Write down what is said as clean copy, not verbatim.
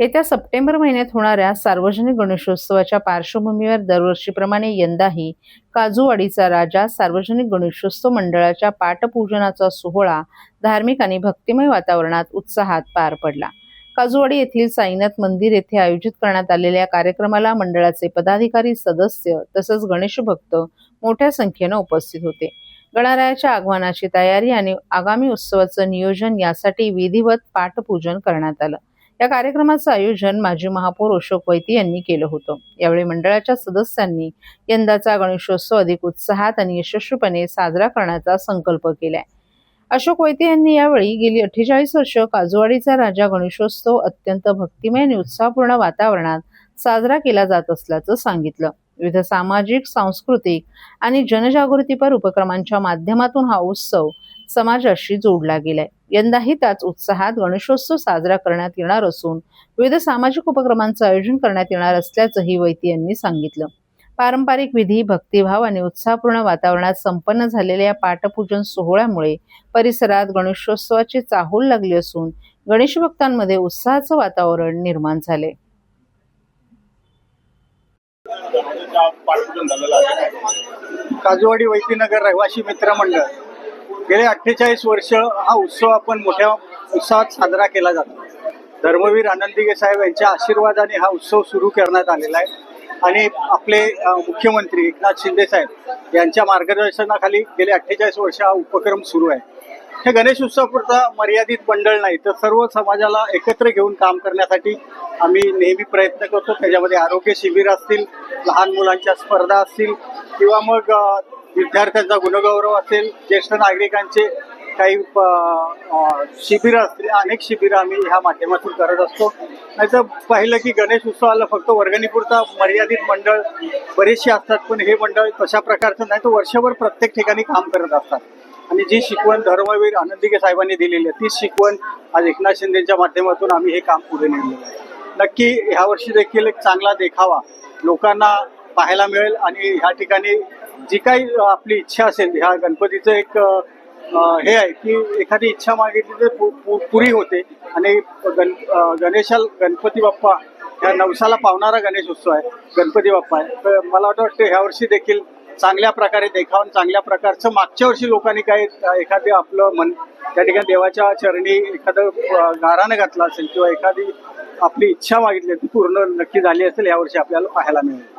येत्या सप्टेंबर महिन्यात होणाऱ्या सार्वजनिक गणेशोत्सवाच्या पार्श्वभूमीवर दरवर्षीप्रमाणे यंदाही काजूवाडीचा राजा सार्वजनिक गणेशोत्सव मंडळाच्या पाटपूजनाचा सोहळा धार्मिक आणि भक्तिमय वातावरणात उत्साहात पार पडला। काजूवाडी येथील साईनाथ मंदिर येथे आयोजित करण्यात आलेल्या कार्यक्रमाला मंडळाचे पदाधिकारी, सदस्य तसंच गणेश भक्त मोठ्या संख्येने उपस्थित होते। गणरायाच्या आगमनाची तयारी आणि आगामी उत्सवाचं नियोजन यासाठी विधिवत पाटपूजन करण्यात आलं। या कार्यक्रमाचं आयोजन माजी महापौर अशोक वैती यांनी केलं होतं। यावेळी मंडळाच्या सदस्यांनी यंदाचा गणेशोत्सव अधिक उत्साहात आणि यशस्वीपणे साजरा करण्याचा संकल्प केलाय। अशोक वैती यांनी यावेळी गेली 48 वर्ष काजूवाडीचा राजा गणेशोत्सव अत्यंत भक्तिमय आणि उत्साहपूर्ण वातावरणात साजरा केला जात असल्याचं सांगितलं। विविध सामाजिक, सांस्कृतिक आणि जनजागृतीपर उपक्रमांच्या माध्यमातून हा उत्सव समाजाशी जोडला गेलाय। यंदाही त्याच उत्साहात गणेशोत्सव साजरा करण्यात येणार असून विविध सामाजिक उपक्रमांचं आयोजन करण्यात येणार असल्याचंही वैती यांनी सांगितलं। पारंपरिक विधी, भक्तिभाव आणि उत्साहपूर्ण वातावरणात संपन्न झालेल्या पाटपूजन सोहळ्यामुळे परिसरात गणेशोत्सवाची चाहूल लागली असून गणेश भक्तांमध्ये उत्साहाचं वातावरण निर्माण झाले। काजूवाडी वैतीनगर रहिवासी मित्र मंडळ गेले 48 वर्ष हा उत्सव आपण मोठ्या उत्साहात साजरा केला जातो। धर्मवीर आनंदीगे साहेब यांच्या आशीर्वादाने हा उत्सव सुरू करण्यात आलेला आहे आणि आपले मुख्यमंत्री एकनाथ शिंदे साहेब यांच्या मार्गदर्शनाखाली गेले 48 वर्ष हा उपक्रम सुरू आहे। हे गणेश उत्सवापुरता मर्यादित मंडळ नाही तर सर्व समाजाला एकत्र घेऊन काम करण्यासाठी आम्ही नेहमी प्रयत्न करतो। त्याच्यामध्ये आरोग्य शिबिर असतील, लहान मुलांच्या स्पर्धा असतील किंवा मग विद्यार्थ्यांचा गुणगौरव असेल, ज्येष्ठ नागरिकांचे काही शिबिरं असतील, अनेक शिबिरं आम्ही ह्या माध्यमातून करत असतो। नाहीतर पाहिलं की गणेश उत्सवाला फक्त वर्गणीपुरता मर्यादित मंडळ बरेचसे असतात, पण हे मंडळ तशा प्रकारचं नाही, तर वर्षभर प्रत्येक ठिकाणी काम करत असतात आणि जी शिकवण धर्मवीर आनंदीगे साहेबांनी दिलेली आहे तीच शिकवण आज एकनाथ शिंदेच्या माध्यमातून आम्ही हे काम पुढे नेलेलं आहे। नक्की ह्या वर्षी देखील एक चांगला देखावा लोकांना पाहायला मिळेल आणि ह्या ठिकाणी जी काही आपली इच्छा असेल, ह्या गणपतीचं एक हे आहे की एखादी इच्छा मागितली तर पुरी होते आणि गणपती बाप्पा ह्या नवसाला पावणारा गणेश उत्सव आहे, गणपती बाप्पा आहे। तर मला वाटतं ह्या वर्षी देखील चांगल्या प्रकारे देखावून चांगल्या प्रकारचं मागच्या वर्षी लोकांनी काही एखादं आपलं मन त्या ठिकाणी देवाच्या चरणी एखादं गारानं घातलं असेल किंवा एखादी आपली इच्छा मागितली ती पूर्ण नक्की झाली असेल यावर्षी आपल्याला पाहायला मिळेल।